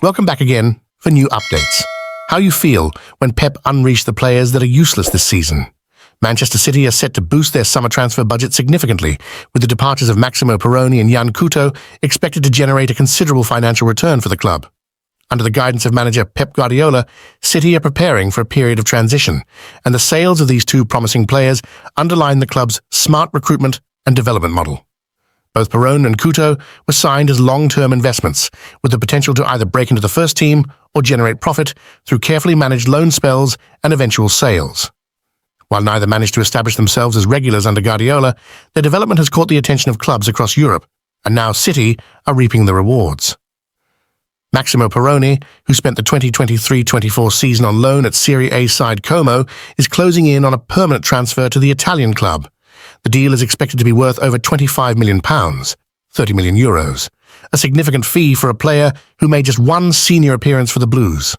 Welcome back again for new updates. How you feel when Pep unleashed the players that are useless this season? Manchester City are set to boost their summer transfer budget significantly, with the departures of Maximo, Perrone and Couto expected to generate a considerable financial return for the club. Under the guidance of manager Pep Guardiola, City are preparing for a period of transition, and the sales of these two promising players underline the club's smart recruitment and development model. Both Perrone and Couto were signed as long-term investments, with the potential to either break into the first team or generate profit through carefully managed loan spells and eventual sales. While neither managed to establish themselves as regulars under Guardiola, their development has caught the attention of clubs across Europe, and now City are reaping the rewards. Maximo Perrone, who spent the 2023-24 season on loan at Serie A side Como, is closing in on a permanent transfer to the Italian club. The deal is expected to be worth over £25 million, €30 million, a significant fee for a player who made just one senior appearance for the Blues.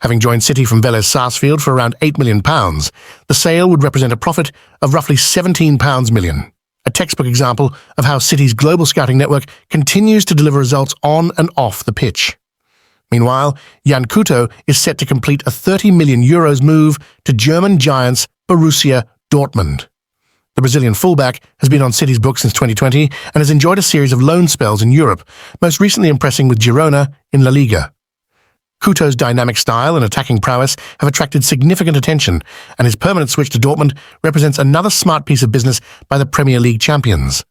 Having joined City from Vélez Sarsfield for around £8 million, the sale would represent a profit of roughly £17 million, a textbook example of how City's global scouting network continues to deliver results on and off the pitch. Meanwhile, Couto is set to complete a €30 million move to German giants Borussia Dortmund. The Brazilian fullback has been on City's books since 2020 and has enjoyed a series of loan spells in Europe, most recently impressing with Girona in La Liga. Couto's dynamic style and attacking prowess have attracted significant attention, and his permanent switch to Dortmund represents another smart piece of business by the Premier League champions.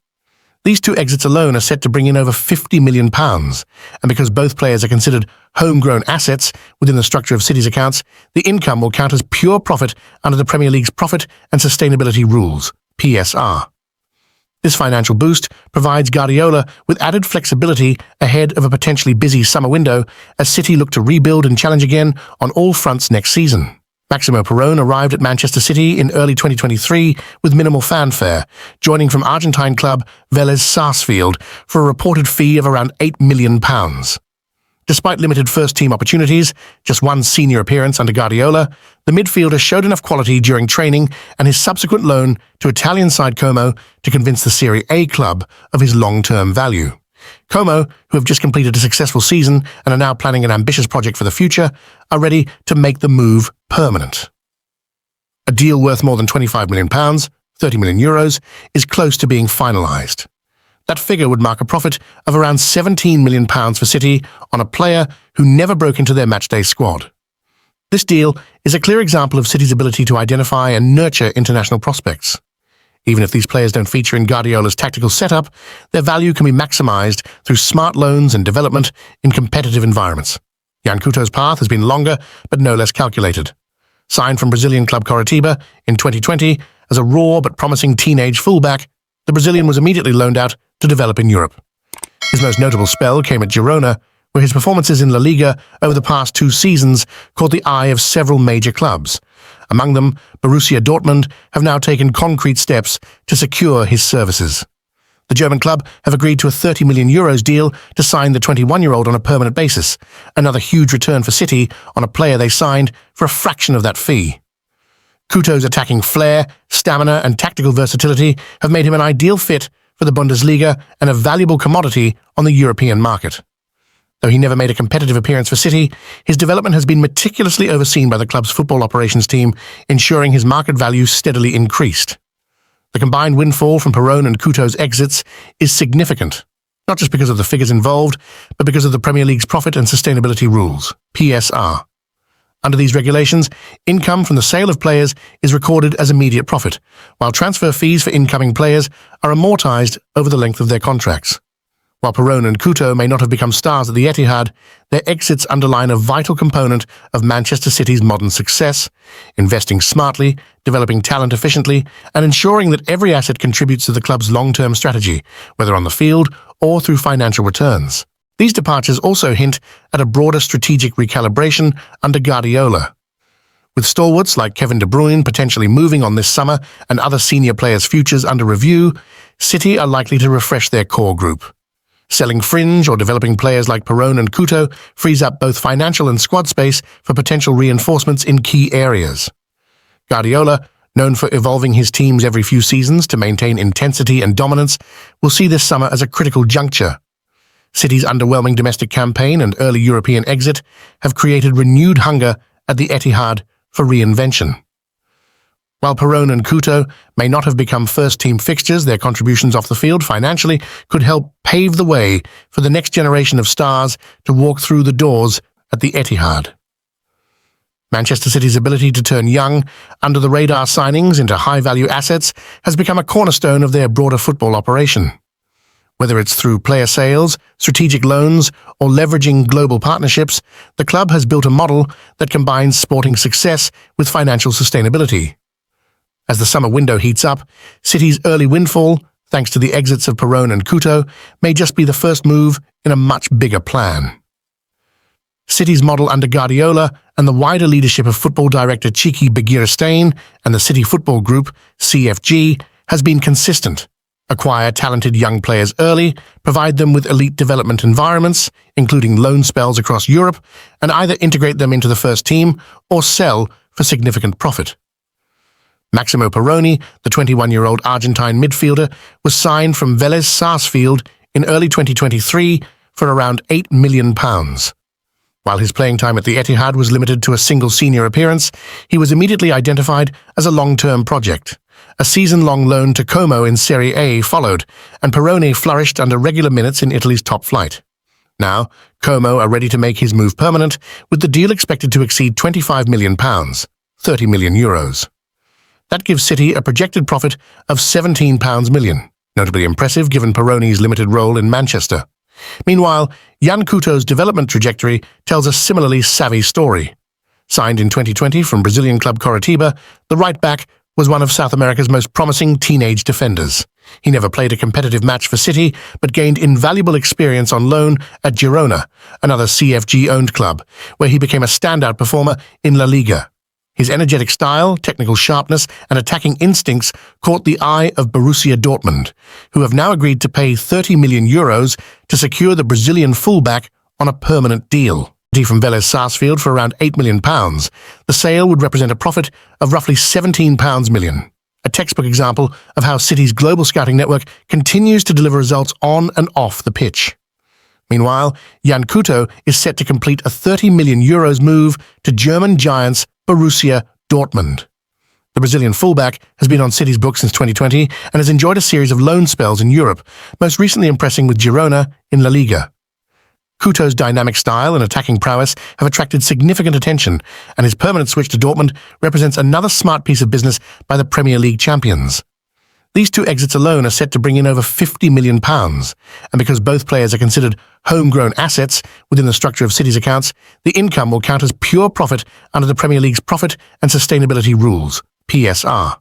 These two exits alone are set to bring in over £50 million, and because both players are considered homegrown assets within the structure of City's accounts, the income will count as pure profit under the Premier League's Profit and Sustainability Rules, PSR. This financial boost provides Guardiola with added flexibility ahead of a potentially busy summer window as City look to rebuild and challenge again on all fronts next season. Maximo Perrone arrived at Manchester City in early 2023 with minimal fanfare, joining from Argentine club Vélez Sarsfield for a reported fee of around £8 million. Despite limited first-team opportunities, just one senior appearance under Guardiola, the midfielder showed enough quality during training and his subsequent loan to Italian side Como to convince the Serie A club of his long-term value. Como, who have just completed a successful season and are now planning an ambitious project for the future, are ready to make the move permanent. A deal worth more than £25 million, €30 million, is close to being finalised. That figure would mark a profit of around £17 million for City on a player who never broke into their matchday squad. This deal is a clear example of City's ability to identify and nurture international prospects. Even if these players don't feature in Guardiola's tactical setup, their value can be maximised through smart loans and development in competitive environments. Couto's path has been longer, but no less calculated. Signed from Brazilian club Coritiba in 2020 as a raw but promising teenage fullback, the Brazilian was immediately loaned out to develop in Europe. His most notable spell came at Girona, where his performances in La Liga over the past 2 seasons caught the eye of several major clubs. Among them, Borussia Dortmund have now taken concrete steps to secure his services. The German club have agreed to a €30 million deal to sign the 21-year-old on a permanent basis, another huge return for City on a player they signed for a fraction of that fee. Couto's attacking flair, stamina and tactical versatility have made him an ideal fit for the Bundesliga and a valuable commodity on the European market. Though he never made a competitive appearance for City, his development has been meticulously overseen by the club's football operations team, ensuring his market value steadily increased. The combined windfall from Perrone and Couto's exits is significant, not just because of the figures involved, but because of the Premier League's Profit and Sustainability Rules, PSR. Under these regulations, income from the sale of players is recorded as immediate profit, while transfer fees for incoming players are amortized over the length of their contracts. While Perrone and Couto may not have become stars at the Etihad, their exits underline a vital component of Manchester City's modern success, investing smartly, developing talent efficiently, and ensuring that every asset contributes to the club's long-term strategy, whether on the field or through financial returns. These departures also hint at a broader strategic recalibration under Guardiola. With stalwarts like Kevin De Bruyne potentially moving on this summer and other senior players' futures under review, City are likely to refresh their core group. Selling fringe or developing players like Perrone and Couto frees up both financial and squad space for potential reinforcements in key areas. Guardiola, known for evolving his teams every few seasons to maintain intensity and dominance, will see this summer as a critical juncture. City's underwhelming domestic campaign and early European exit have created renewed hunger at the Etihad for reinvention. While Perrone and Couto may not have become first-team fixtures, their contributions off the field financially could help pave the way for the next generation of stars to walk through the doors at the Etihad. Manchester City's ability to turn young, under-the-radar signings into high-value assets has become a cornerstone of their broader football operation. Whether it's through player sales, strategic loans, or leveraging global partnerships, the club has built a model that combines sporting success with financial sustainability. As the summer window heats up, City's early windfall, thanks to the exits of Perrone and Couto, may just be the first move in a much bigger plan. City's model under Guardiola and the wider leadership of football director Txiki Begiristain and the City Football Group, CFG, has been consistent. Acquire talented young players early, provide them with elite development environments, including loan spells across Europe, and either integrate them into the first team or sell for significant profit. Maximo Perrone, the 21-year-old Argentine midfielder, was signed from Vélez Sarsfield in early 2023 for around £8 million. While his playing time at the Etihad was limited to a single senior appearance, he was immediately identified as a long-term project. A season-long loan to Como in Serie A followed, and Perrone flourished under regular minutes in Italy's top flight. Now, Como are ready to make his move permanent, with the deal expected to exceed £25 million, €30 million. That gives City a projected profit of £17 million, notably impressive given Perrone's limited role in Manchester. Meanwhile, Yan Couto's development trajectory tells a similarly savvy story. Signed in 2020 from Brazilian club Coritiba, the right-back was one of South America's most promising teenage defenders. He never played a competitive match for City, but gained invaluable experience on loan at Girona, another CFG-owned club, where he became a standout performer in La Liga. His energetic style, technical sharpness, and attacking instincts caught the eye of Borussia Dortmund, who have now agreed to pay €30 million to secure the Brazilian fullback on a permanent deal. From Vélez Sarsfield for around £8 million, the sale would represent a profit of roughly £17 million. A textbook example of how City's global scouting network continues to deliver results on and off the pitch. Meanwhile, Yan Couto is set to complete a €30 million move to German giants Borussia Dortmund. The Brazilian fullback has been on City's books since 2020 and has enjoyed a series of loan spells in Europe, most recently impressing with Girona in La Liga. Couto's dynamic style and attacking prowess have attracted significant attention, and his permanent switch to Dortmund represents another smart piece of business by the Premier League champions. These two exits alone are set to bring in over £50 million, and because both players are considered homegrown assets within the structure of City's accounts, the income will count as pure profit under the Premier League's Profit and Sustainability Rules, PSR.